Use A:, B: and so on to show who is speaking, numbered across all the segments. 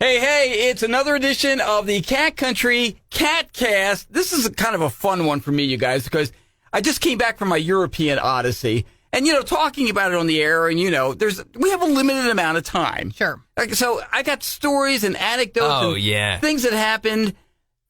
A: Hey, it's another edition of the Cat Country KATcast. This is kind of a fun one for me, you guys, because I just came back from my European Odyssey. And, talking about it on the air, and, we have a limited amount of time.
B: Sure.
A: So I got stories and anecdotes and things that happened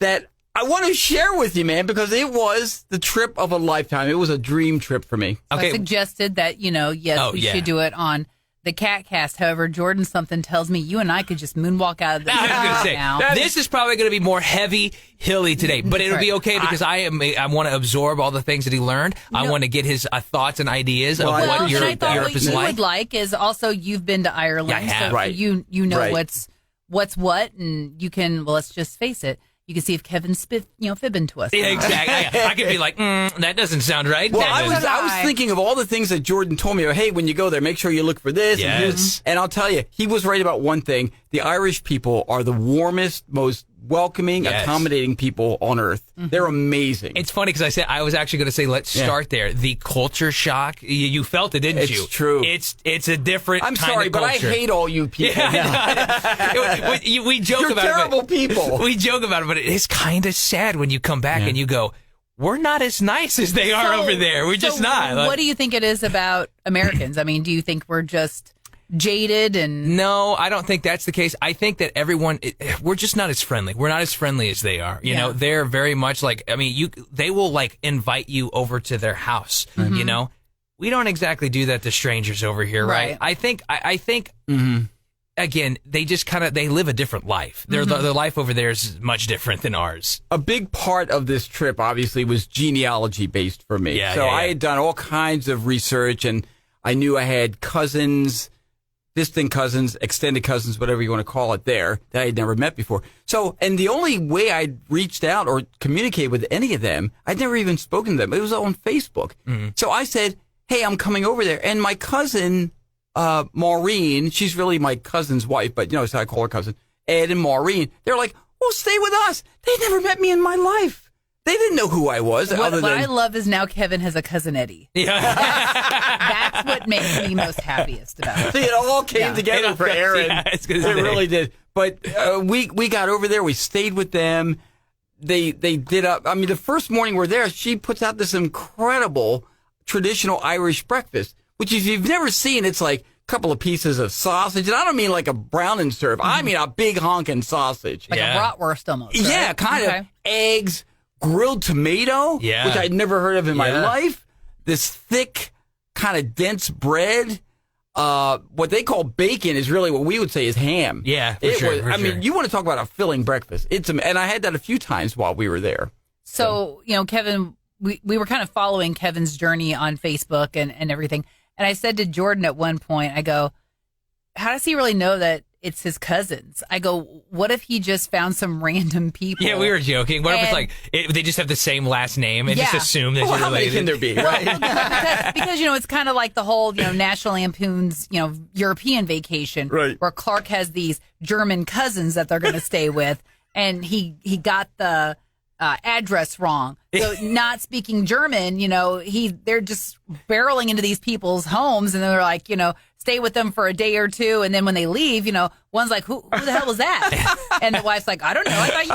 A: that I want to share with you, man, because it was the trip of a lifetime. It was a dream trip for me.
B: So I suggested that, we should do it on the KATcast. However, Jordan something tells me you and I could just moonwalk out of the
C: I was going to say,
B: now.
C: this is probably going to be more heavy, hilly today, but it'll be okay because I want to absorb all the things that he learned. I want to get his thoughts and ideas of what Europe is
B: what you
C: like.
B: would like is also you've been to Ireland,
C: Yeah, I have.
B: so
A: Right.
B: you know
A: Right.
B: what's what, and you can, let's just face it, you can see if Kevin's fibbing to us.
C: Yeah, exactly. I could be like, that doesn't sound right.
A: Well, I was thinking of all the things that Jordan told me. Hey, when you go there, make sure you look for this.
C: Yes.
A: And this. And I'll tell you, he was right about one thing. The Irish people are the warmest, most welcoming, accommodating people on earth. Mm-hmm. They're amazing.
C: It's funny because I was actually going to say, let's start there. The culture shock, you felt it, didn't you?
A: It's true.
C: It's a different
A: I'm
C: kind
A: sorry,
C: of
A: but I
C: culture.
A: hate all you people.
C: Yeah, we joke
A: You're
C: about it.
A: terrible people.
C: We joke about it, but it is kind of sad when you come back and you go, we're not as nice as they are over there. We're just not.
B: What do you think it is about Americans? I mean, do you think we're just jaded and...
C: No, I don't think that's the case. I think that we're just not as friendly. We're not as friendly as they are. You know, they're very much like, they will like invite you over to their house, you know? We don't exactly do that to strangers over here, right? I think again, they just they live a different life. Their life over there is much different than ours.
A: A big part of this trip, obviously, was genealogy based for me. I had done all kinds of research, and I knew I had cousins, distant cousins, extended cousins, whatever you want to call it there, that I had never met before. So, and the only way I'd reached out or communicated with any of them, I'd never even spoken to them. It was on Facebook. Mm-hmm. So I said, hey, I'm coming over there. And my cousin, Maureen, she's really my cousin's wife, but so I call her cousin, Ed and Maureen, they're like, well, stay with us. They never met me in my life. They didn't know who I was.
B: What I love is now Kevin has a cousin Eddie.
C: Yeah.
B: That's what makes me most happiest about it.
A: See, it all came together for Aaron.
C: Yeah,
A: it really did. But we got over there. We stayed with them. They did up. I mean, the first morning we're there, she puts out this incredible traditional Irish breakfast, which if you've never seen, it's like a couple of pieces of sausage. And I don't mean like a brown and serve. I mean a big honking sausage.
B: Like a bratwurst almost, right?
A: Yeah, kind of. Eggs, grilled tomato, which I'd never heard of in my life. This thick, kind of dense bread. What they call bacon is really what we would say is ham.
C: Yeah, for sure.
A: I mean, you want to talk about a filling breakfast. And I had that a few times while we were there.
B: So Kevin, we were kind of following Kevin's journey on Facebook and everything. And I said to Jordan at one point, I go, how does he really know that it's his cousins? I go, what if he just found some random people?
C: Yeah, we were joking. What if it's like they just have the same last name and just assume that you're
A: how many
C: related?
A: can there be, right?
B: because it's kind of like the whole National Lampoon's European Vacation,
A: right,
B: where Clark has these German cousins that they're going to stay with, and he got the address wrong. So not speaking German, they're just barreling into these people's homes, and they're like, stay with them for a day or two, and then when they leave, one's like, who the hell was that? And the wife's like, I don't know. I thought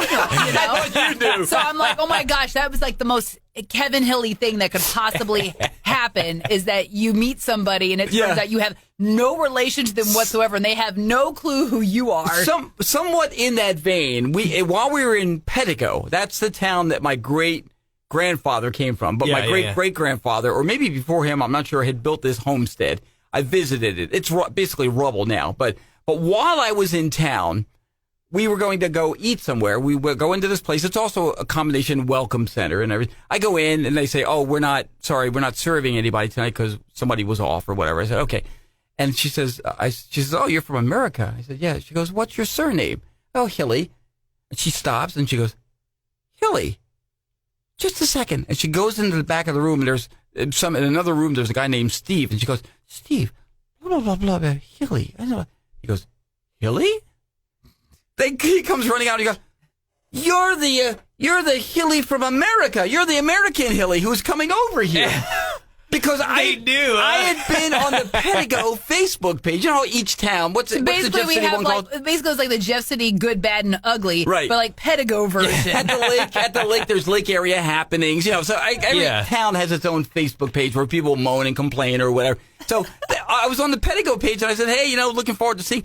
B: you knew.
A: You knew.
B: So I'm like, oh my gosh, that was like the most Kevin Hilly thing that could possibly happen, is that you meet somebody and it turns out you have no relation to them whatsoever, and they have no clue who you are.
A: Somewhat in that vein, while we were in Pedigo, that's the town that my great-grandfather came from, but my great-great-grandfather, or maybe before him, I'm not sure, had built this homestead. I visited it. It's basically rubble now. But while I was in town, we were going to go eat somewhere. We would go into this place. It's also a combination welcome center and everything. I go in and they say, oh, we're not serving anybody tonight because somebody was off or whatever. I said, okay. And she says, oh, you're from America. I said, yeah. She goes, what's your surname? Oh, Hilly. And she stops and she goes, Hilly, just a second. And she goes into the back of the room, and there's in another room, there's a guy named Steve. And she goes, Steve, blah, blah, blah, blah, Hilly. He goes, Hilly? He comes running out and he goes, you're the Hilly from America. You're the American Hilly who's coming over here. Because
C: They do.
A: I had been on the Pedigo Facebook page. You know how each town, what's the Jeff City one called?
B: Basically, it's like the Jeff City good, bad, and ugly,
A: right?
B: But like Pedigo version.
A: At the lake, there's lake area happenings. You know, so every town has its own Facebook page where people moan and complain or whatever. So I was on the Pedigo page and I said, hey, looking forward to seeing.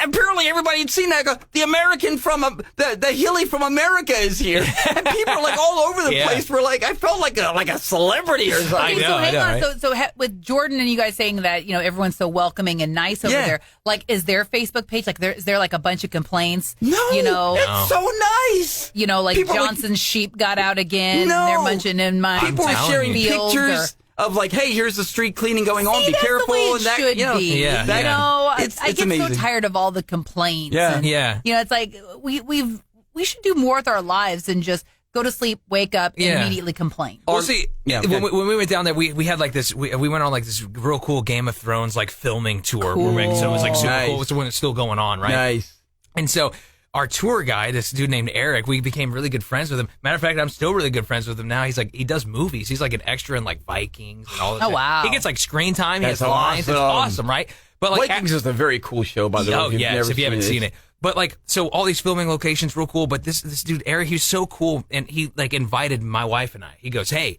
A: Apparently, everybody had seen that. The American from the Hilly from America is here, and people are like all over the place. We're like, I felt like a celebrity or something.
B: I know, hang on. Right? So with Jordan and you guys saying that everyone's so welcoming and nice over there, like, is their Facebook page is there like a bunch of complaints?
A: No, it's so nice.
B: Like people Johnson's sheep got out again. No, and they're munching in my
A: people are sharing pictures. Of like, hey, here's the street cleaning going on. Be careful,
B: and that should be. I get
A: amazing.
B: so tired of all the complaints.
A: Yeah.
B: It's like we should do more with our lives than just go to sleep, wake up, and immediately complain.
C: Well, see, when we went down there, we had like this. We went on like this real cool Game of Thrones like filming tour.
B: Cool.
C: So it was like super cool. It's when it's still going on, right?
A: Nice.
C: And so our tour guy, this dude named Eric, we became really good friends with him. Matter of fact, I'm still really good friends with him now. He's like, he does movies. He's like an extra in like Vikings and all this.
B: Oh, wow.
C: He gets like screen time.
A: That's
C: he has lines.
A: awesome.
C: It's awesome, right? But like
A: Vikings is a very cool show, by the way.
C: If you haven't seen it. But like, so all these filming locations, real cool. But this dude, Eric, he was so cool. And he like invited my wife and I. He goes, hey,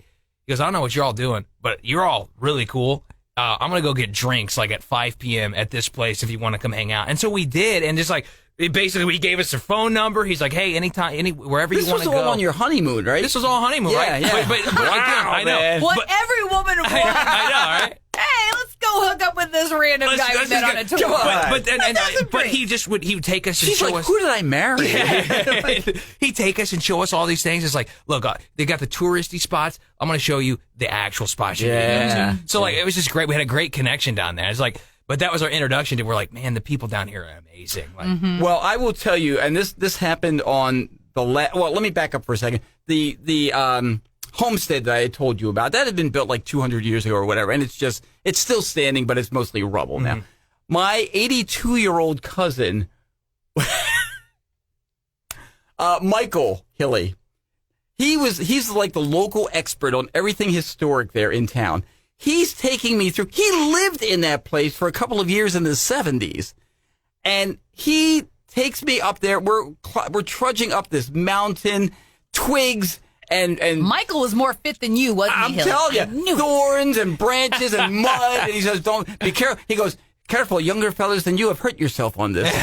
C: I don't know what you're all doing, but you're all really cool. I'm going to go get drinks like at 5 p.m. at this place if you want to come hang out. And so we did. And just like, basically, he gave us a phone number. He's like, "Hey, anytime, wherever you want to go."
A: This was all on your honeymoon, right?
C: This was all honeymoon, right?
A: Yeah.
C: But again, I know
A: man.
B: What every woman wants.
C: I know, right?
B: Hey, let's go hook up with this random guy we met on a tour.
A: Come on.
C: But he would take us and
A: She's
C: show
A: like,
C: us.
A: who did I marry?
C: He'd take us and show us all these things. It's like, look, they got the touristy spots. I'm going to show you the actual spots. So like, it was just great. We had a great connection down there. It's like. But that was our introduction to. We're like, man, the people down here are amazing. Like,
A: Well, I will tell you, and this happened on the well. Let me back up for a second. The homestead that I had told you about that had been built like 200 years ago or whatever, and it's still standing, but it's mostly rubble now. My 82-year-old cousin, Michael Hilly, he's like the local expert on everything historic there in town. He's taking me through. He lived in that place for a couple of years in the 70s. And he takes me up there. We're trudging up this mountain, twigs, and
B: Michael was more fit than you, wasn't he, Hilly?
A: I'm telling you, thorns and branches and mud. And he says, don't be careful. He goes, careful, younger fellas than you have hurt yourself on this.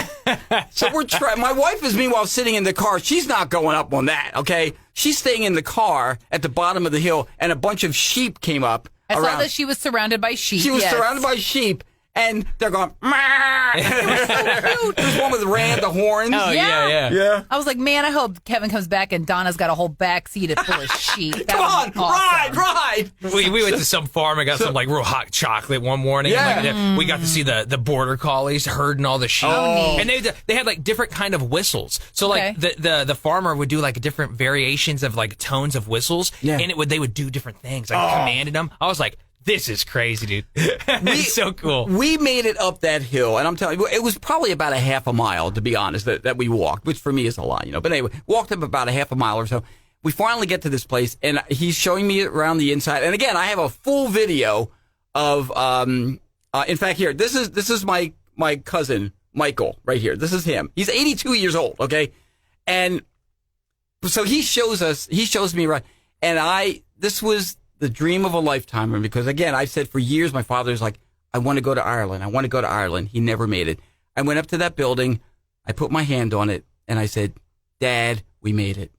A: So we're trying. My wife is meanwhile sitting in the car. She's not going up on that, okay? She's staying in the car at the bottom of the hill, and a bunch of sheep came up.
B: I saw that she was surrounded by sheep.
A: She was surrounded by sheep, and they're going, "Mah!" It was so cute. There's one with the horns.
C: Oh, yeah.
B: I was like, man, I hope Kevin comes back and Donna's got a whole back seat full of sheep.
A: Come on,
B: awesome.
A: ride.
C: We went to some farm and got some like real hot chocolate one morning.
A: Yeah.
C: And, like, we got to see the border collies herding all the sheep.
B: Oh,
C: and they had like different kind of whistles. So like the farmer would do like different variations of like tones of whistles.
A: Yeah.
C: And they would do different things. Like commanded them. I was like, this is crazy, dude. It's so cool.
A: We made it up that hill, and I'm telling you, it was probably about a half a mile, to be honest, that we walked, which for me is a lot, But anyway, walked up about a half a mile or so. We finally get to this place, and he's showing me around the inside. And again, I have a full video of, in fact, here, this is my cousin, Michael, right here. This is him. He's 82 years old, okay? And so he shows me right, and this was the dream of a lifetime, because again, I've said for years, my father's like, I want to go to Ireland. He never made it. I went up to that building, I put my hand on it, and I said, Dad, we made it.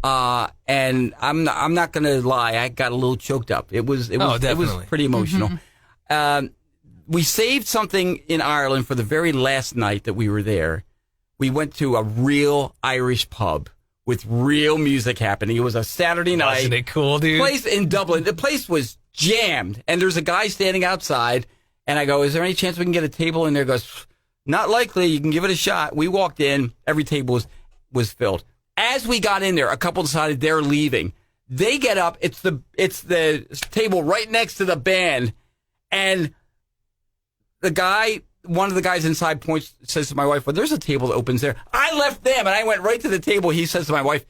A: And I'm not going to lie, I got a little choked up. It was pretty emotional. We saved something in Ireland for the very last night that we were there. We went to a real Irish pub with real music happening. It was a Saturday night.
C: Wasn't it cool, dude?
A: Place in Dublin. The place was jammed, and there's a guy standing outside, and I go, is there any chance we can get a table in there? He goes, not likely. You can give it a shot. We walked in. Every table was filled. As we got in there, a couple decided they're leaving. They get up. It's the table right next to the band, and one of the guys inside says to my wife, well, there's a table that opens there. I left them, and I went right to the table. He says to my wife,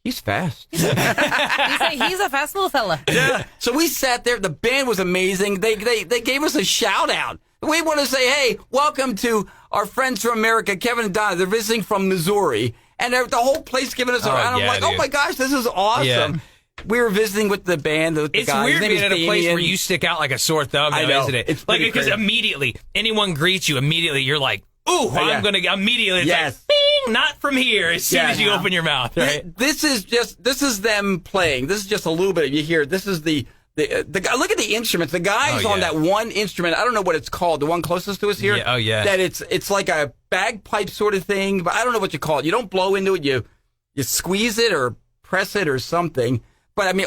A: He's fast.
B: He's a fast little fella.
A: Yeah. So we sat there. The band was amazing. They gave us a shout out. We want to say, hey, welcome to our friends from America, Kevin and Donna. They're visiting from Missouri. And the whole place giving us a round. I'm like, dude. Oh my gosh, this is awesome. Yeah. We were visiting with the band.
C: It's weird being at a place where you stick out like a sore thumb,
A: I know,
C: isn't it?
A: It's
C: like, because
A: crazy.
C: immediately, anyone greets you, immediately you're like, ooh, I'm going to immediately, it's
A: yes.
C: like, bing, not from here, as soon as you open your mouth, right?
A: This is them playing. This is just a little bit. You hear, this is the look at the instruments. The guy's on that one instrument. I don't know what it's called. The one closest to us here.
C: Yeah, oh, yeah.
A: That it's like a bagpipe sort of thing, but I don't know what you call it. You don't blow into it. You squeeze it or press it or something. But I mean,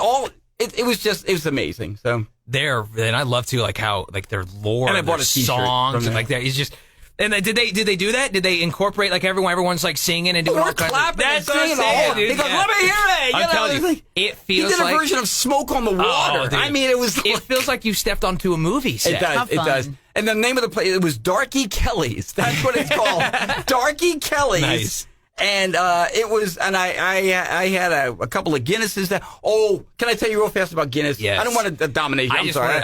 A: it was amazing. So
C: and I love too, like how like their lore, and I bought a songs and like that. It's just. And did they do that? Did they incorporate like everyone's like singing and doing all kinds
A: clapping
C: of
A: and singing all? He goes, let me hear it.
C: I'm telling you, it feels
A: he did
C: like
A: a version of Smoke on the Water.
C: Oh,
A: I mean, it
C: feels like you stepped onto a movie set.
A: It does. And the name of the place, it was Darky Kelly's. That's what it's called. Darky Kelly's.
C: Nice.
A: And it was, and I had a couple of Guinnesses. Can I tell you real fast about Guinness?
C: Yes.
A: I don't want to dominate you. I'm sorry.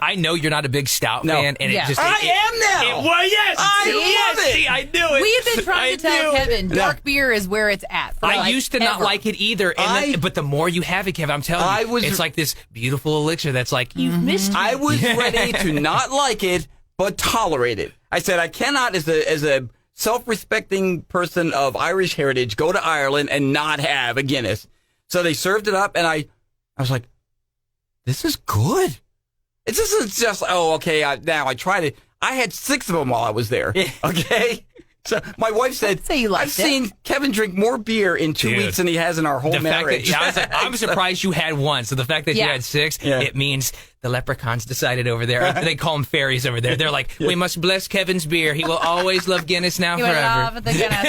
C: I know you're not a big stout fan, and it just
A: I am now.
C: Yes,
A: I love it.
C: See, I knew it.
B: We've been trying to tell Kevin dark beer is where it's at.
C: I used to not like it either, but the more you have it, Kevin, I'm telling you, it's like this beautiful elixir that's like you've missed.
A: I was ready to not like it, but tolerate it. I said I cannot, as a self-respecting person of Irish heritage, go to Ireland and not have a Guinness. So they served it up, and I was like, this is good. This isn't just, now I tried it. I had 6 of them while I was there. Okay? So my wife said, I've seen Kevin drink more beer in 2 weeks than he has in our whole marriage.
C: I'm surprised you had one. So the fact that you had 6, it means the leprechauns decided over there. They call them fairies over there. They're like, we must bless Kevin's beer. He will always love Guinness now forever.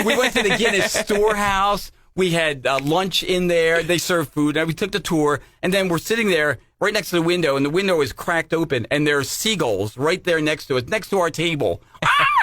B: We
A: went to the Guinness storehouse. We had lunch in there. They served food. And we took the tour. And then we're sitting there right next to the window. And the window is cracked open. And there's seagulls right there next to us, next to our table.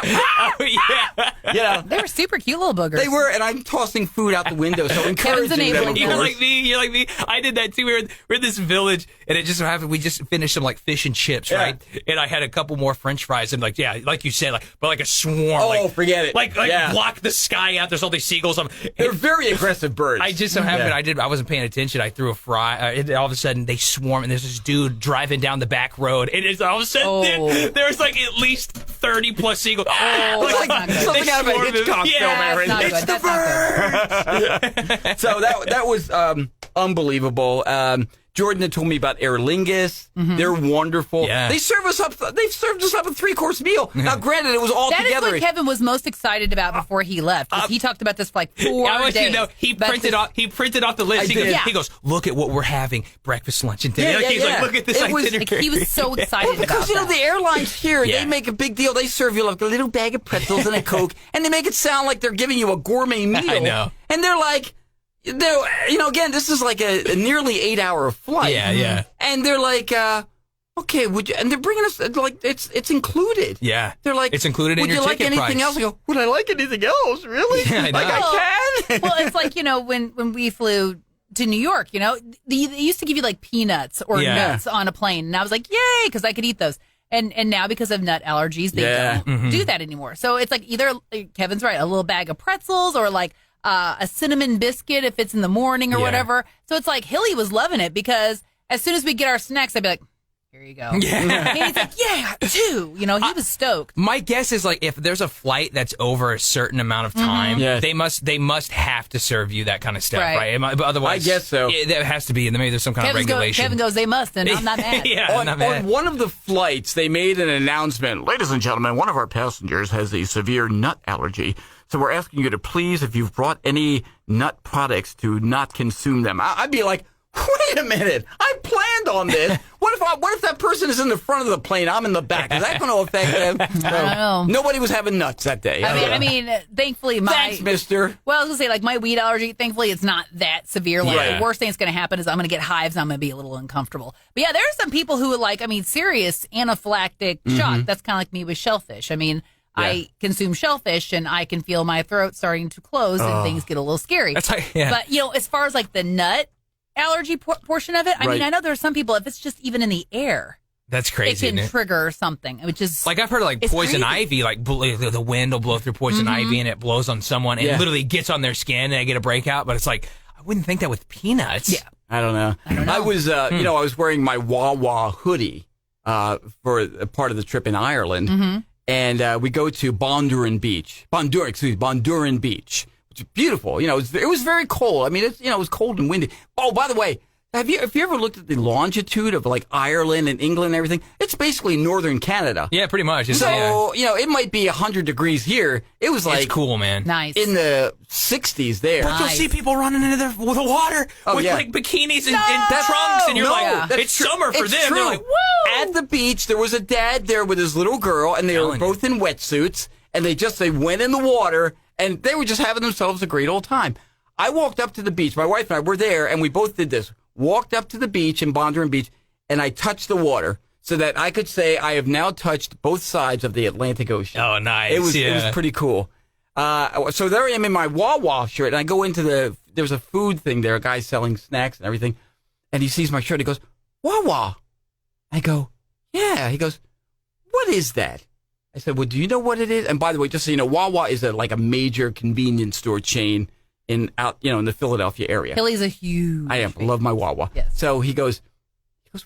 C: Oh, yeah.
A: You know,
B: they were super cute little boogers.
A: They were, and I'm tossing food out the window, so encouraging them.
C: You're like me. I did that too. We're in this village, and it just so happened we just finished some like fish and chips, right? And I had a couple more French fries, and like you said, but like a swarm.
A: Oh, forget it.
C: Like block the sky out. There's all these seagulls.
A: They're very aggressive birds.
C: I just so happened I wasn't paying attention. I threw a fry. And all of a sudden they swarm, and there's this dude driving down the back road, and it's all of a sudden there's like at least 30 plus seagulls.
A: Like something out of a Hitchcock film. It's the birds. So that was unbelievable. Jordan had told me about Aer Lingus. Mm-hmm. They're wonderful. Yeah. They've served us up a 3-course meal. Now, granted, it was all together.
B: That is what Kevin was most excited about before he left. He talked about this for like 4 days.
C: I want you to know, he printed off the list. He goes, look at what we're having, breakfast, lunch, and dinner. He's like, look at this itinerary.
B: He was so excited
A: because, the airlines here, they make a big deal. They serve you like a little bag of pretzels and a Coke, and they make it sound like they're giving you a gourmet meal.
C: I know.
A: And they're like, again, this is like a nearly 8-hour flight.
C: Yeah.
A: And they're like, okay, would you? And they're bringing us like it's included.
C: Yeah,
A: they're like,
C: it's included in your ticket price.
A: Would you like anything else? I go, would I like anything else? Really?
C: Yeah, I know.
A: I can.
B: Well, it's like when we flew to New York, they used to give you like peanuts or nuts on a plane, and I was like, yay, because I could eat those. And now because of nut allergies, they don't do that anymore. So it's like either Kevin's right, a little bag of pretzels or like a cinnamon biscuit if it's in the morning or whatever. So it's like Hilly was loving it because as soon as we get our snacks, I'd be like, here you go. Yeah. And he's like, yeah, 2. He was stoked.
C: My guess is like if there's a flight that's over a certain amount of time, they must have to serve you that kind of stuff, right? But otherwise,
A: I guess so.
C: There has to be, and maybe there's some kind of regulation.
B: Kevin goes, they must, and I'm not mad.
C: I'm not mad.
A: On one of the flights, they made an announcement. Ladies and gentlemen, one of our passengers has a severe nut allergy. So we're asking you to please, if you've brought any nut products, to not consume them. I'd be like, wait a minute. I planned on this. What if that person is in the front of the plane? I'm in the back. Is that going to affect them?
B: I don't know.
A: Nobody was having nuts that day.
B: I mean, thankfully,
A: thanks, mister.
B: Well, I was going to say, like, my weed allergy, thankfully, it's not that severe. Like, the worst thing that's going to happen is I'm going to get hives and I'm going to be a little uncomfortable. But yeah, there are some people who, serious anaphylactic shock. That's kind of like me with shellfish. I mean, I consume shellfish and I can feel my throat starting to close and things get a little scary.
C: That's like, yeah.
B: But, as far as like the nut allergy portion of it, I mean, I know there are some people, if it's just even in the air,
C: that's crazy.
B: It can trigger something, which is
C: like I've heard of like poison
B: crazy.
C: ivy, like the wind will blow through poison ivy and it blows on someone and it literally gets on their skin and they get a breakout. But it's like I wouldn't think that with peanuts.
B: Yeah,
A: I don't know. I was, I was wearing my Wawa hoodie for a part of the trip in Ireland, and we go to Bonduran Beach, which is beautiful. It was very cold. I mean, it was cold and windy. Oh, by the way. Have you ever looked at the longitude of like Ireland and England and everything? It's basically northern Canada.
C: Yeah, pretty much.
A: So, it might be 100 degrees here. It was like
C: it's cool, man.
B: Nice.
A: In the 60s there.
C: But you'll see people running into the water with like bikinis and trunks, and you're like, it's summer for them.
A: True.
C: They're like, woo!
A: At the beach, there was a dad there with his little girl, and they were both in wetsuits, and they went in the water, and they were just having themselves a great old time. I walked up to the beach. My wife and I were there, and we both did this. Walked up to the beach in Bonduran Beach, and I touched the water so that I could say I have now touched both sides of the Atlantic Ocean.
C: Oh, nice.
A: It was pretty cool. So there I am in my Wawa shirt, and I go into there's a food thing there, a guy selling snacks and everything, and he sees my shirt. He goes, Wawa. I go, yeah. He goes, what is that? I said, well, do you know what it is? And by the way, just so you know, Wawa is like a major convenience store chain in the Philadelphia area.
B: Philly's a huge.
A: I love my Wawa.
B: Yes.
A: So he goes,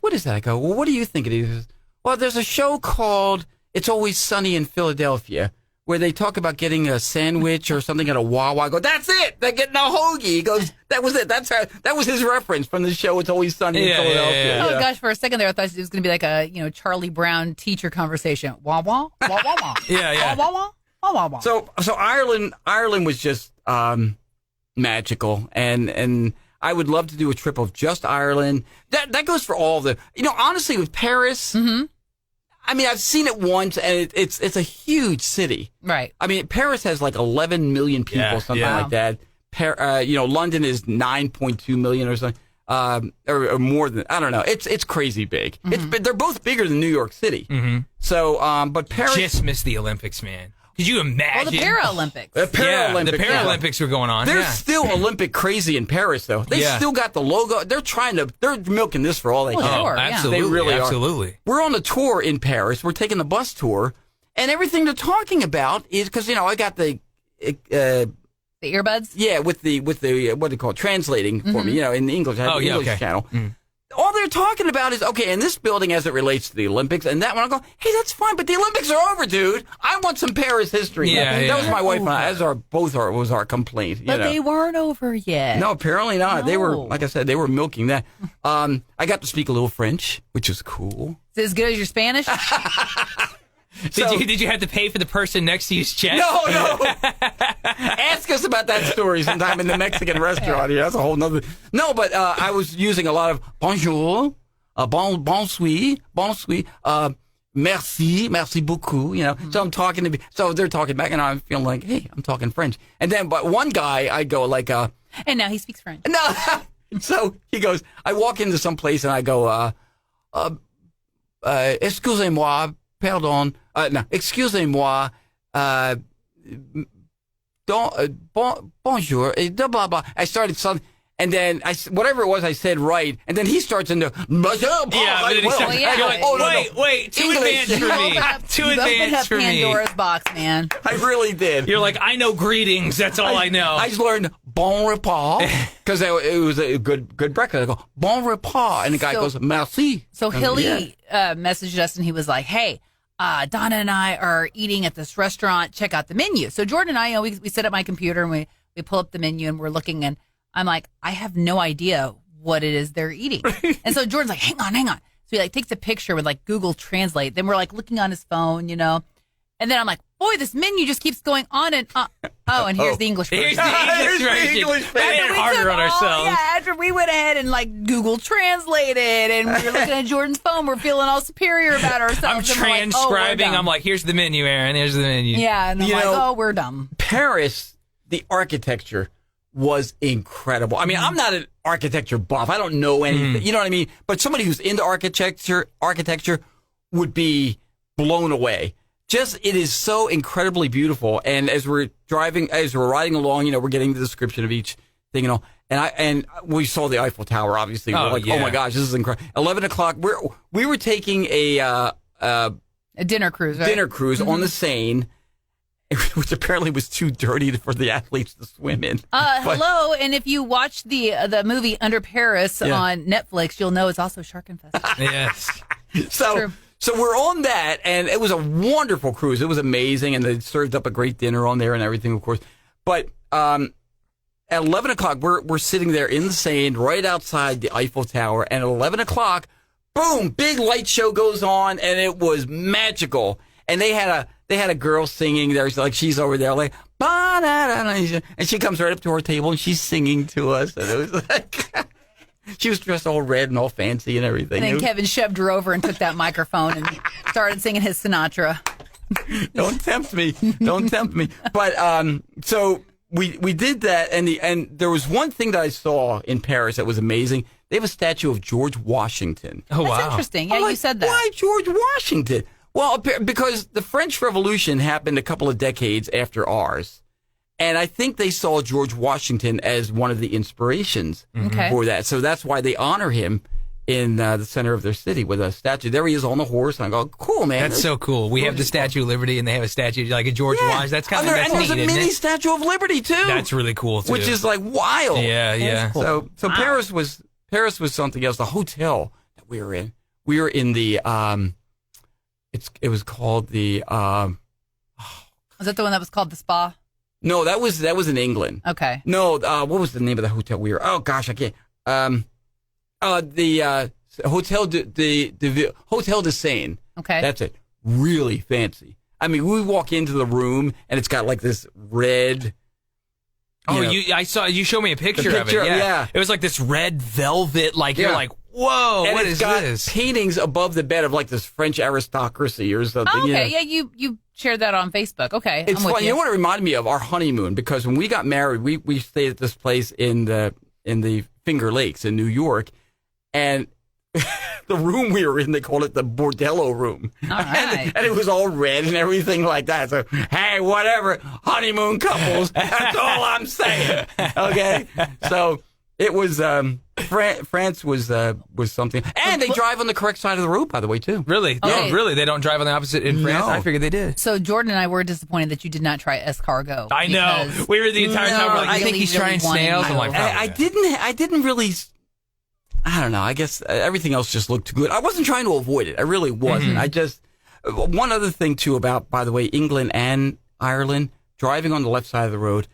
A: what is that? I go, well, what do you think it is? He goes, well, there's a show called It's Always Sunny in Philadelphia where they talk about getting a sandwich or something at a Wawa. I go, that's it. They're getting a hoagie. He goes, that was it. That was his reference from the show It's Always Sunny in Philadelphia.
B: Yeah. Oh gosh, for a second there, I thought it was going to be like a Charlie Brown teacher conversation. Wawa, Wawa,
C: yeah.
B: Wawa, Wawa.
A: So Ireland was just magical, and I would love to do a trip of just Ireland. That goes for all the, honestly, with Paris. I mean, I've seen it once, and it's a huge city.
B: Right.
A: I mean, Paris has like 11 million people, something like that. London is 9.2 million or something, or more than, I don't know. It's crazy big. They're both bigger than New York City. So, but Paris
C: just missed the Olympics, man. Could you imagine?
B: Oh, the Paralympics.
A: The
C: Paralympics were going on.
A: They're still Olympic crazy in Paris, though. They still got the logo. They're milking this for all they can.
B: Sure,
C: absolutely.
A: They really
C: absolutely.
A: are. We're on a tour in Paris. We're taking the bus tour, and everything they're talking about is because I got the
B: earbuds.
A: Yeah, with the what do you call it, translating for me. In the English. I have the English channel. All they're talking about is, okay, in this building as it relates to the Olympics, and that one, I go, hey, that's fine, but the Olympics are over, dude. I want some Paris history. That was my wife and I, was our complaint.
B: But they weren't over yet.
A: No, apparently not.
B: No.
A: They were, like I said, they were milking that. I got to speak a little French, which is cool.
B: Is it as good as your Spanish?
C: Did you have to pay for the person next to you's check?
A: No. Ask us about that story sometime in the Mexican restaurant here. That's a whole nother. No, but I was using a lot of bonjour, bonsoir, merci beaucoup. So I'm talking so they're talking back, and I'm feeling like, hey, I'm talking French. And then, but one guy, I go like,
B: and now he speaks French.
A: No, so he goes. I walk into some place and I go, excusez-moi. Pardon. No, excusez-moi. Bonjour. Blah, blah, blah. I started something, and then whatever it was, I said right, and then he starts into.
C: Wait, too advanced for me. Too advanced for me.
B: Pandora's box, man.
A: I really did.
C: You're like, I know greetings. That's all I know.
A: I just learned bon repas because it was a good breakfast. I go bon repas, and the guy goes merci.
B: So Hilly messaged us, and he was like, hey. Donna and I are eating at this restaurant. Check out the menu. So Jordan and I, we set up my computer and we pull up the menu and we're looking, and I'm like, I have no idea what it is they're eating. And so Jordan's like, hang on. So he takes a picture with Google Translate. Then we're looking on his phone, and then I'm like, boy, this menu just keeps going on and on. Oh, and here's the English version.
C: Here's the English version. We made it harder on ourselves.
B: Yeah, after we went ahead and Google translated, and we were looking at Jordan's phone, we're feeling all superior about ourselves.
C: I'm transcribing. I'm like, here's the menu, Aaron. Here's the menu.
B: Yeah, and I'm we're dumb.
A: Paris, the architecture was incredible. I mean, I'm not an architecture buff. I don't know anything. You know what I mean? But somebody who's into architecture would be blown away. it is so incredibly beautiful. And as we're riding along, we're getting the description of each thing and all. And we saw the Eiffel Tower, obviously. We're like, oh my gosh, this is incredible. 11 o'clock, we were taking a
B: dinner cruise, right?
A: Dinner cruise on the Seine, which apparently was too dirty for the athletes to swim in.
B: Hello, and if you watch the movie Under Paris on Netflix, you'll know it's also shark infested.
C: Yes.
A: So we're on that, and it was a wonderful cruise. It was amazing, and they served up a great dinner on there and everything, of course. But at 11 o'clock, we're sitting there in the Seine, right outside the Eiffel Tower, and at 11 o'clock, boom, big light show goes on, and it was magical. And they had a girl singing there, like she's over there, like ba-da-da-da, and she comes right up to our table and she's singing to us, and it was like. She was dressed all red and all fancy and everything.
B: And then Kevin shoved her over and took that microphone and started singing his Sinatra.
A: Don't tempt me. Don't tempt me. But so we did that, and there was one thing that I saw in Paris that was amazing. They have a statue of George Washington.
C: Oh, wow.
B: That's interesting. Yeah, you said that.
A: Why George Washington? Well, because the French Revolution happened a couple of decades after ours. And I think they saw George Washington as one of the inspirations for that. So that's why they honor him in the center of their city with a statue. There he is on the horse. And I go, cool, man.
C: That's so cool. We have the Statue of Liberty, and they have a statue like a George Washington. That's kind of neat,
A: and there's a mini Statue of Liberty, too.
C: That's really cool, too.
A: Which is like wild.
C: Yeah.
A: Cool. So wow. Paris was something else. The hotel that we were in the, it was called the,
B: was that the one that was called the Spa?
A: No, that was in England.
B: Okay.
A: No, what was the name of the hotel we were? Oh gosh, I can't. The Hotel de Seine.
B: Okay.
A: That's it. Really fancy. I mean, we walk into the room and it's got like this red.
C: I saw you showed me a picture of it. Yeah. It was like this red velvet. Like you're like, whoa,
A: and
C: what is this?
A: It's got paintings above the bed of like this French aristocracy or something.
B: Oh, okay, you shared that on Facebook. Okay,
A: it's funny. You know what it reminded me of? Our honeymoon, because when we got married, we stayed at this place in the Finger Lakes in New York, and the room we were in, they called it the bordello room.
B: All right.
A: And it was all red and everything like that. So, hey, whatever, honeymoon couples, that's all I'm saying. Okay? So it was, France was something. And they drive on the correct side of the road, by the way, too.
C: Really?
B: Okay.
C: No, really? They don't drive on the opposite in France?
A: No.
C: I figured they did.
B: So Jordan and I were disappointed that you did not try escargot.
C: I know. We were the entire time, we're like, you think he's trying snails? I'm like,
A: I didn't really... I don't know. I guess everything else just looked too good. I wasn't trying to avoid it. I really wasn't. I just... One other thing, too, about, by the way, England and Ireland, driving on the left side of the road,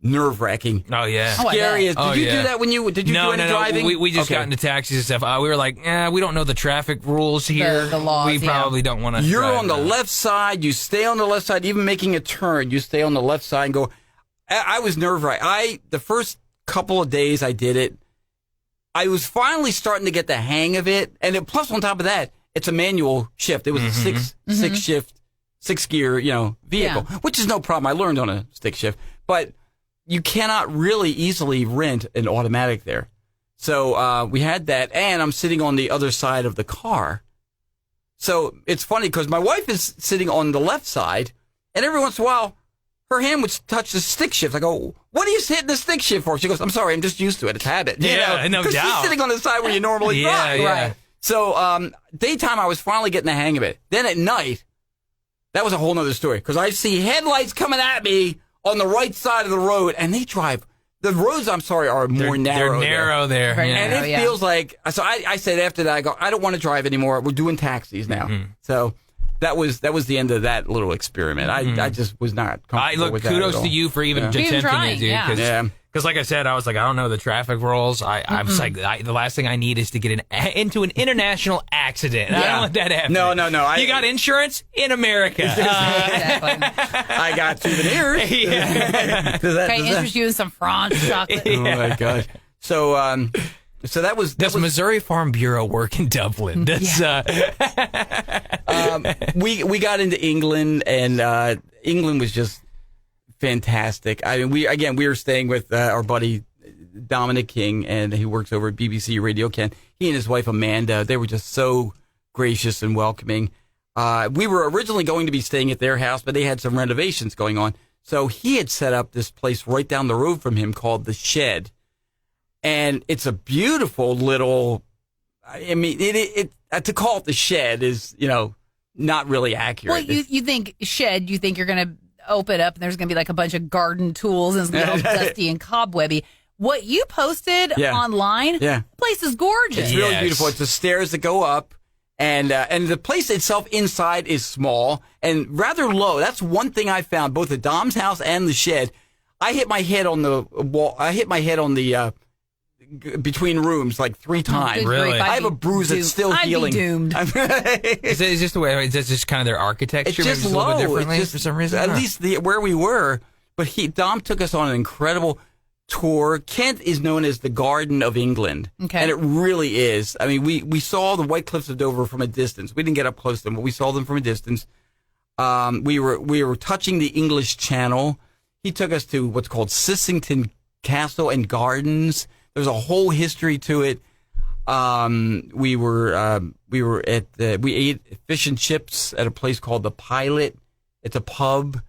A: nerve-wracking.
C: Oh, yeah.
A: Scary. Did you do that when you... Did you do any driving?
C: We just got into taxis and stuff. We were like, we don't know the traffic rules here.
B: The laws,
C: we probably don't want to
A: You're
C: drive
A: on the left side. You stay on the left side. Even making a turn, you stay on the left side and go... I was nerve-wracked. The first couple of days I did it, I was finally starting to get the hang of it. And plus, on top of that, it's a manual shift. It was a six shift, 6-gear, vehicle, which is no problem. I learned on a stick shift. But you cannot really easily rent an automatic there. So we had that, and I'm sitting on the other side of the car. So it's funny because my wife is sitting on the left side, and every once in a while, her hand would touch the stick shift. I go, what are you hitting the stick shift for? She goes, I'm sorry, I'm just used to it. It's habit.
C: Yeah, no doubt.
A: Because she's sitting on the side where you normally drive.
C: Yeah.
A: Right. So daytime, I was finally getting the hang of it. Then at night, that was a whole other story because I see headlights coming at me on the right side of the road, and they drive. The roads, I'm sorry, are more narrow.
C: They're narrow there.
A: And it feels like, so I said after that, I go, I don't want to drive anymore. We're doing taxis now. So that was the end of that little experiment. I just was not comfortable with that.
C: Kudos to you for even attempting it, dude. Because like I said, I was like, I don't know the traffic rules. I was like, the last thing I need is to get into an international accident. I don't want that to happen.
A: No.
C: You got insurance in America.
B: Exactly.
A: I got souvenirs.
B: Can I interest you in some French chocolate?
A: Oh my gosh. So that was
C: Missouri Farm Bureau work in Dublin. That's
A: we got into England, and England was just fantastic. I mean, we were staying with our buddy Dominic King, and he works over at BBC Radio Ken. He and his wife Amanda, they were just so gracious and welcoming. We were originally going to be staying at their house, but they had some renovations going on. So he had set up this place right down the road from him called The Shed. And it's a beautiful little, I mean, to call it The Shed is, not really accurate.
B: Well, you think shed, you think you're going to open up and there's going to be like a bunch of garden tools and it's going to be all dusty and cobwebby. What you posted online, the place is gorgeous.
A: It's really beautiful. It's the stairs that go up. And the place itself inside is small and rather low. That's one thing I found, both at Dom's house and The Shed. I hit my head on the wall. I hit my head on the between rooms like 3 times.
C: Really?
A: I have a bruise that's still healing.
B: I'd be doomed.
C: Is this the way? Is this just kind of their architecture?
A: It's just
C: Maybe
A: low.
C: a little bit differently
A: It's just,
C: for some reason.
A: At least where we were. But Dom took us on an incredible tour. Kent is known as the Garden of England.
B: Okay.
A: And it really is. I mean, we saw the White Cliffs of Dover from a distance. We didn't get up close to them, but we saw them from a distance. We were touching the English Channel. He took us to what's called Sissington Castle and Gardens. There's a whole history to it. We ate fish and chips at a place called the Pilot. It's a pub.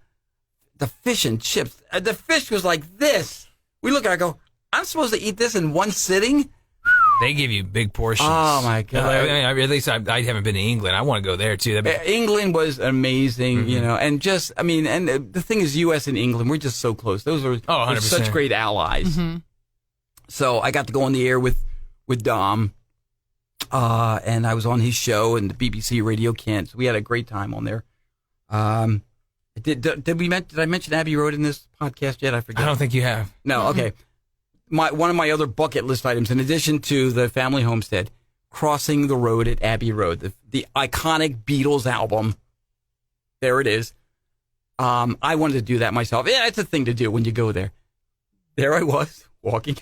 A: The fish and chips. The fish was like this. We look at it and go, I'm supposed to eat this in one sitting?
C: They give you big portions.
A: Oh, my God.
C: At least I haven't been to England. I want to go there, too.
A: England was amazing, and just, I mean, and the thing is, U.S. and England, we're just so close. Those are
C: 100%.
A: such great allies. Mm-hmm. So I got to go on the air with Dom, and I was on his show and the BBC Radio Kent. So we had a great time on there. Did I mention Abbey Road in this podcast yet? I forget.
C: I don't think you have.
A: No, okay. One of my other bucket list items, in addition to the family homestead, crossing the road at Abbey Road, the iconic Beatles album. There it is. I wanted to do that myself. Yeah, it's a thing to do when you go there. There I was walking.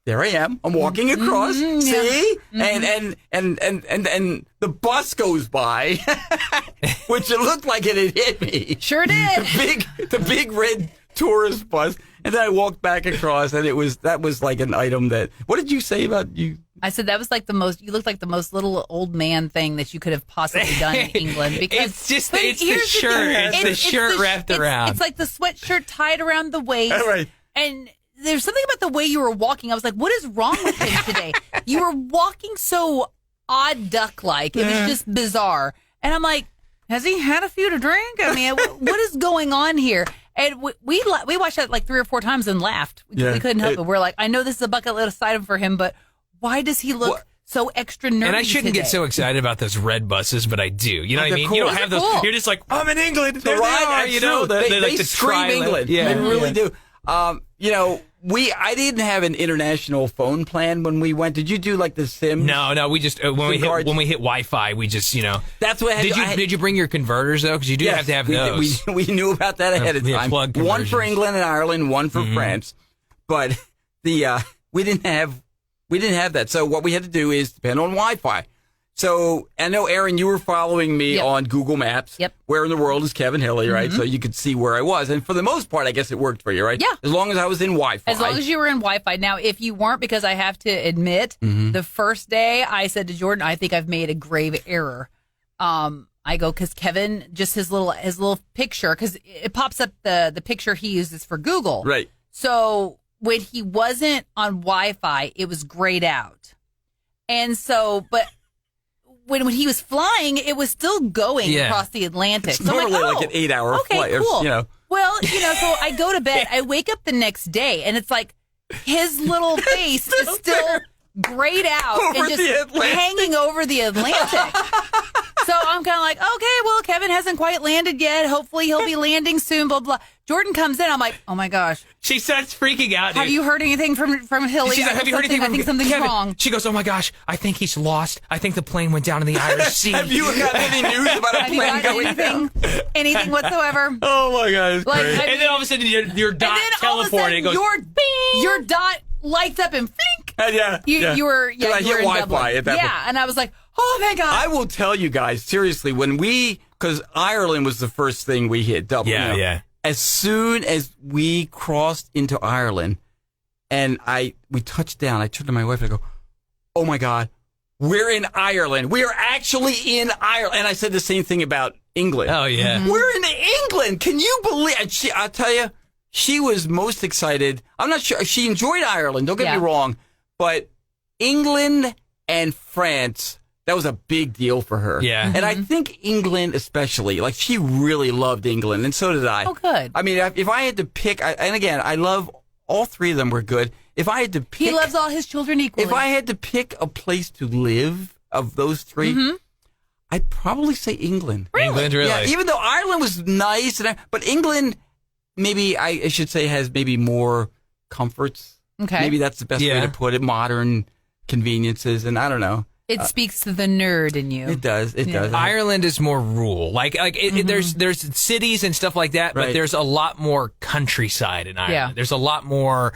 A: There I am. I'm walking across. See? And the bus goes by, which it looked like it had hit me.
B: Sure did.
A: The big red tourist bus. And then I walked back across, and that was like an item that. What did you say about you?
B: I said that was like you looked like the most little old man thing that you could have possibly done in England. Because
C: it's just the shirt. It's the shirt wrapped around.
B: It's like the sweatshirt tied around the waist.
A: Right.
B: And there's something about the way you were walking. I was like, what is wrong with him today? You were walking so odd duck-like. It was just bizarre. And I'm like, has he had a few to drink? I mean, what is going on here? And we watched that like 3 or 4 times and laughed. We couldn't help it. We're like, I know this is a bucket list item for him, but why does he look so extra nerdy
C: And I shouldn't get so excited about those red buses, but I do. You know what I mean?
A: Cool.
C: You don't have those.
B: Cool.
C: You're just like, I'm in England. There they are. You know,
A: they scream England.
C: Yeah,
A: they really do. I didn't have an international phone plan when we went. Did you do like the Sims?
C: No. We just when we hit Wi-Fi, we just
A: That's what.
C: Did you bring your converters though? Because you do have to have those.
A: We knew about that ahead of time. One for England and Ireland, one for France. But we didn't have that. So what we had to do is depend on Wi-Fi. So I know, Aaron, you were following me on Google Maps.
B: Yep.
A: Where in the world is Kevin Hilly, right? So you could see where I was. And for the most part, I guess it worked for you, right?
B: Yeah.
A: As long as I was in Wi-Fi.
B: As long as you were in Wi-Fi. Now, if you weren't, because I have to admit, the first day I said to Jordan, I think I've made a grave error. I go, because Kevin, just his little picture, because it pops up the picture he uses for Google.
A: Right.
B: So when he wasn't on Wi-Fi, it was grayed out. And so, but when he was flying, it was still going across the Atlantic.
A: It's
B: so
A: normally
B: I'm
A: like an 8-hour flight.
B: Cool.
A: Or,
B: Well, so I go to bed. I wake up the next day, and it's like his little face is still grayed out and just hanging over the Atlantic. So I'm kind of like, okay, well, Kevin hasn't quite landed yet. Hopefully he'll be landing soon, blah, blah. Jordan comes in. I'm like, oh, my gosh.
C: She starts freaking out, dude.
B: Have you heard anything from Hilly?
C: She's like, have you heard anything from
B: I think something's
C: Kevin?
B: wrong.
C: She goes, oh, my gosh, I think he's lost. I think the plane went down in the Irish Sea.
A: Have you got any news about a plane going down?
B: Anything whatsoever?
A: Oh, my God, it's crazy.
C: And then all of a sudden, your dot teleported.
B: Your dot lights up and flink. You were
A: I hit Wi-Fi at that point.
B: And I was like, oh my God.
A: I will tell you guys, seriously, because Ireland was the first thing we hit, double.
C: Yeah.
A: As soon as we crossed into Ireland and we touched down, I turned to my wife and I go, oh my God, we're in Ireland. We are actually in Ireland. And I said the same thing about England.
C: Oh, yeah.
B: Mm-hmm.
A: We're in England. Can you believe? And I'll tell you, she was most excited. I'm not sure. She enjoyed Ireland. Don't get me wrong. But England and France, that was a big deal for her.
C: Yeah.
A: And I think England especially, like she really loved England, and so did I.
B: Oh, good.
A: I mean, if I had to pick, and again, I love all three of them were good. If I had to pick.
B: He loves all his children equally.
A: If I had to pick a place to live of those three, I'd probably say England.
B: Really?
C: England, really?
A: Yeah, even though Ireland was nice, but England, maybe I should say, has maybe more comforts.
B: Okay.
A: Maybe that's the best way to put it. Modern conveniences, and I don't know.
B: It speaks to the nerd in you.
A: It does. It does.
C: Ireland is more rural. There's cities and stuff like that, but there's a lot more countryside in Ireland.
B: Yeah.
C: There's a lot more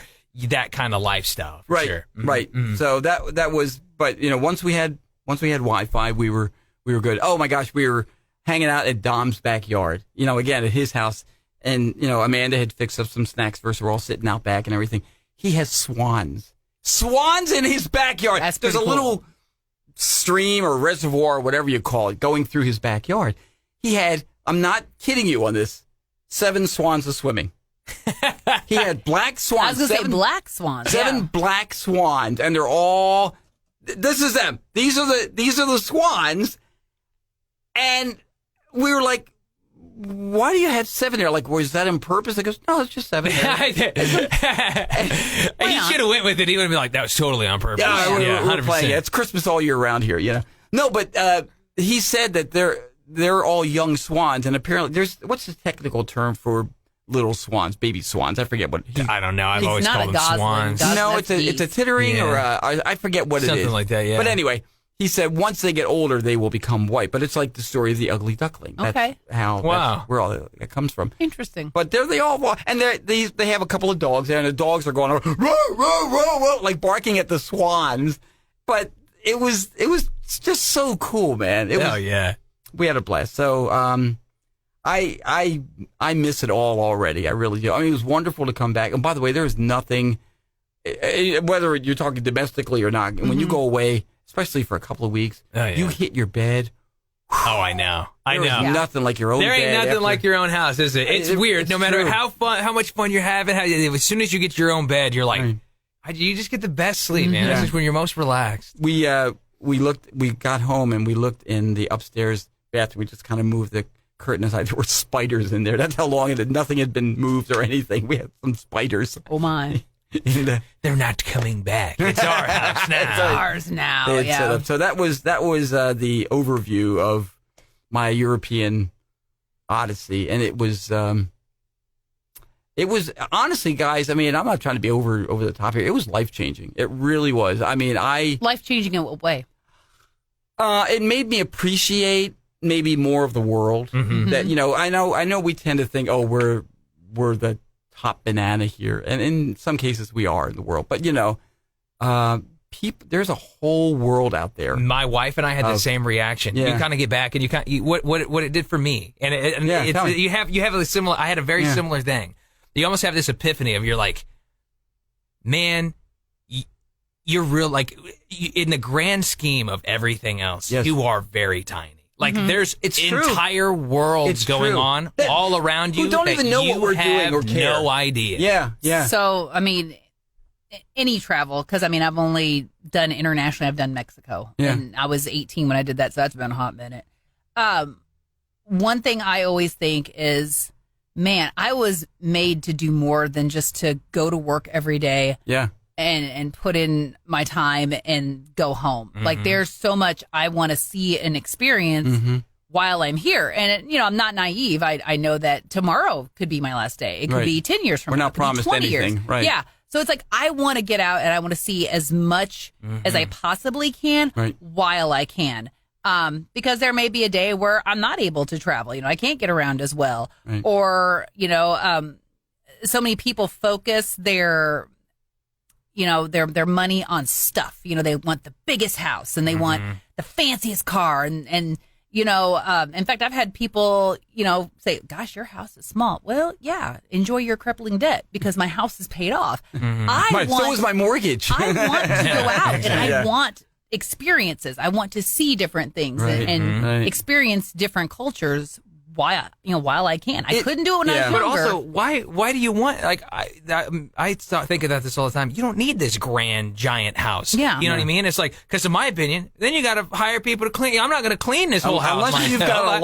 C: that kind of lifestyle. For sure.
A: Right. So that was, but once we had Wi-Fi, we were good. Oh my gosh, we were hanging out at Dom's backyard. Again at his house, and Amanda had fixed up some snacks for us. We're all sitting out back and everything. He has swans in his backyard.
B: That's
A: There's
B: pretty
A: a
B: cool.
A: little stream or reservoir or whatever you call it going through his backyard. He had, I'm not kidding you on this, 7 swans a swimming. He had black swans.
B: I was going to say black swans.
A: 7 black swans, and they're all. This is them. These are the swans, and we were like, "Why do you have 7 there? Like, was that on purpose?" He goes, "No, it's just 7."
C: He should have went with it. He would have been like, "That was totally on purpose."
A: Yeah, we're
C: 100%.
A: playing it. It's Christmas all year round here, No, but he said that they're all young swans, and apparently what's the technical term for little swans, baby swans? I forget what.
C: I don't know. I've
B: He's
C: always
B: not
C: called
B: a
C: them
B: gosling.
C: swans.
A: No,
B: That's
A: it's a
B: geese.
A: tittering or I forget what it is.
C: Something like that, yeah.
A: But anyway, he said once they get older, they will become white. But it's like the story of the ugly duckling.
B: Okay.
A: That's where all that comes from.
B: Interesting.
A: But they all and they have a couple of dogs there, and the dogs are going row, row, row, row, like barking at the swans. But it was just so cool, man.
C: Yeah.
A: We had a blast. So I miss it all already. I really do. I mean, it was wonderful to come back. And by the way, there's nothing, whether you're talking domestically or not, when you go away, especially for a couple of weeks, you hit your bed.
C: Oh, I know.
A: There's nothing like your own bed.
C: There ain't nothing like your own house, is it? It's weird.
A: It's
C: no matter
A: true.
C: how much fun you're having, as soon as you get your own bed, you're like, you just get the best sleep, man. This is when you're most relaxed.
A: We got home and we looked in the upstairs bathroom. We just kind of moved the curtain aside. There were spiders in there. That's how long nothing had been moved or anything. We had some spiders.
B: Oh my!
C: They're not coming back. It's our house now.
B: It's ours now.
A: Set
B: Yeah.
A: up. So that was the overview of my European Odyssey, and it was honestly, guys. I mean, I'm not trying to be over the top here. It was life changing. It really was. I mean,
B: Life changing in what way?
A: It made me appreciate maybe more of the world. That I know we tend to think, oh, we're the top banana here, and in some cases we are in the world. But there's a whole world out there.
C: My wife and I had the same reaction.
A: Yeah.
C: You kind of get back, and what it did for me, and you have a similar. I had a very similar thing. You almost have this epiphany of you're like, man, you're real. Like in the grand scheme of everything else, you are very tiny. Like there's entire worlds going on all around you.
A: Who don't even know what we're doing or care.
C: No idea.
A: Yeah.
B: So, I mean, any travel, because I mean, I've only done internationally. I've done Mexico, and I was 18 when I did that, so that's been a hot minute. One thing I always think is, man, I was made to do more than just to go to work every day.
A: Yeah.
B: And put in my time and go home. Like there's so much I want to see and experience while I'm here. And I'm not naive. I know that tomorrow could be my last day. It could be 10 years from now.
A: We're not promised
B: 20
A: anything.
B: years.
A: Right.
B: Yeah. So it's like I want to get out and I want to see as much as I possibly can while I can. Because there may be a day where I'm not able to travel. I can't get around as well. Right. Or, so many people focus their money on stuff. They want the biggest house and they want the fanciest car. And in fact, I've had people, say, gosh, your house is small. Well, yeah, enjoy your crippling debt because my house is paid off.
A: So is my mortgage.
B: I want to go out and I want experiences. I want to see different things and experience different cultures. While I can, I couldn't do it when I was younger.
C: But also, why do you want, like, I think about this all the time. You don't need this grand, giant house.
B: Yeah.
C: You know what I mean? It's like, because in my opinion, then you got to hire people to clean. I'm not going to clean this whole house
A: unless you've got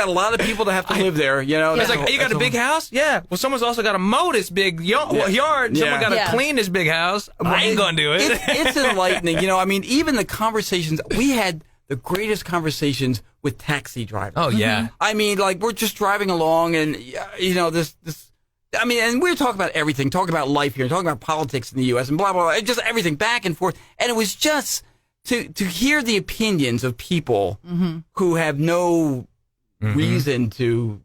A: a lot of people to have to live there. You know,
C: it's like, you got a big house? Yeah. Well, someone's also got to mow this big yard. Someone got to clean this big house. I ain't going to do it.
A: It's enlightening. You know, I mean, even the conversations we had. The greatest conversations with taxi drivers.
C: Oh, yeah.
A: I mean, like, we're just driving along and, you know, I mean, and we're talking about everything, talking about life here, talking about politics in the U.S. and blah, blah, blah, just everything back and forth. And it was just to hear the opinions of people who have no reason to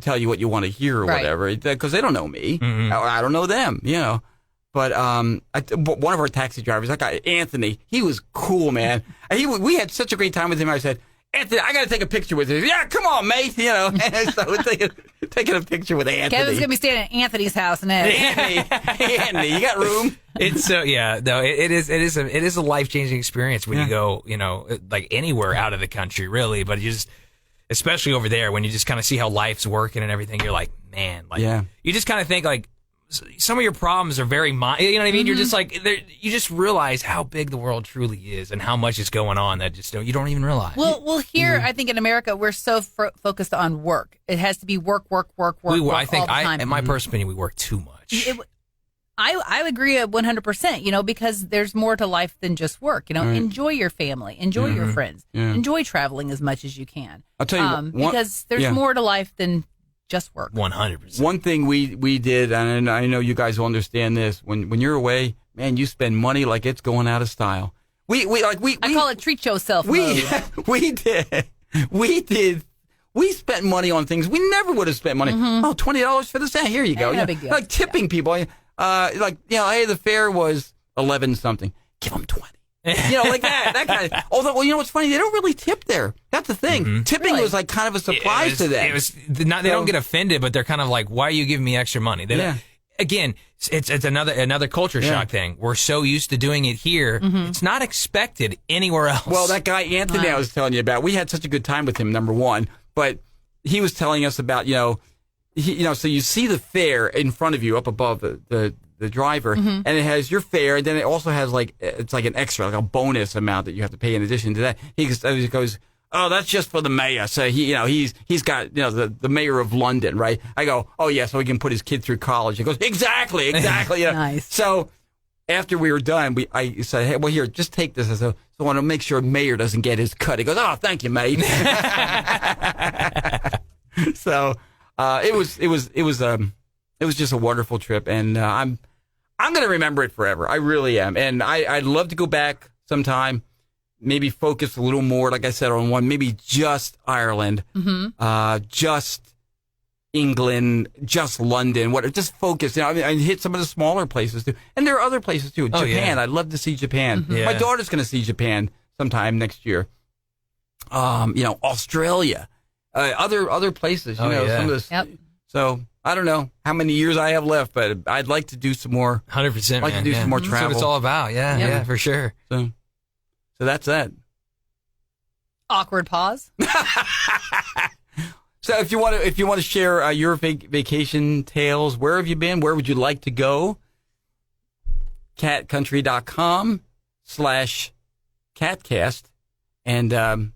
A: tell you what you want to hear or whatever, because they don't know me. I don't know them, you know. But one of our taxi drivers, that guy, Anthony, he was cool, man. We had such a great time with him. I said, Anthony, I got to take a picture with you. Yeah, come on, mate. You know, and so we're taking a picture with Anthony.
B: Kevin's going to be staying at Anthony's house next.
A: Anthony, you got room?
C: It's so, it is a life-changing experience when you go, you know, like anywhere out of the country, really. But you just, especially over there, when you just kind of see how life's working and everything, you're like, man, like, you just kind of think like, some of your problems are very you know what I mean? You're just like, you just realize how big the world truly is and how much is going on that you don't even realize.
B: Well, here, I think in America, we're so focused on work. It has to be work
C: I think, in my personal opinion, we work too much.
B: I agree 100%, you know, because there's more to life than just work. You know, enjoy your family, enjoy your friends, enjoy traveling as much as you can.
A: I'll tell you,
B: because there's more to life than just work.
C: 100%.
A: One thing we did, and I know you guys will understand this, when you're away, man, you spend money like it's going out of style. I
B: call it treat yourself mode.
A: We spent money on things we never would have spent money. Oh, $20 for this. Here you go.
B: No big deal.
A: Like tipping people. Like, you know, hey, the fare was 11 something. Give them 20. You know, like that kind of. Although, well, you know what's funny? They don't really tip there. That's the thing. Tipping was like kind of a surprise to them.
C: They don't get offended, but they're kind of like, "Why are you giving me extra money?" Again, it's another culture shock thing. We're so used to doing it here; it's not expected anywhere else.
A: Well, that guy Anthony I was telling you about, we had such a good time with him. Number one, but he was telling us about so you see the fare in front of you up above the driver, and it has your fare, and then it also has it's like an extra, like a bonus amount that you have to pay in addition to that. He goes, oh, that's just for the mayor. So he's got the mayor of London, right? I go, oh yeah, so he can put his kid through college. He goes, exactly.
B: Nice.
A: So after we were done, I said, hey, well here, just take this. So I want to make sure mayor doesn't get his cut. He goes, oh, thank you, mate. So it was just a wonderful trip, and I'm going to remember it forever. I really am. And I'd love to go back sometime, maybe focus a little more, like I said, on one, maybe just Ireland, just England, just London, just focus. You know, I mean, I hit some of the smaller places too. And there are other places too. Japan, I'd love to see Japan. My daughter's going to see Japan sometime next year. Australia, other places, some of this. Yep. So I don't know how many years I have left, but I'd like to do some more.
C: 100%.
A: Like to do some more travel.
C: That's what it's all about. Yeah, for sure.
A: So that's that.
B: Awkward pause.
A: So if you want to share your vacation tales, where have you been? Where would you like to go? KATcountry.com/KATcast, and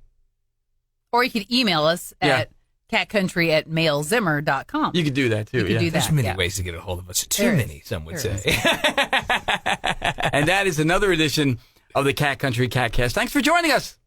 B: or you could email us at KATcountry@mailzimmer.com.
A: You could do that too.
C: There's many ways to get a hold of us. Too many, some would say.
A: And that is another edition of the Cat Country KATcast. Thanks for joining us.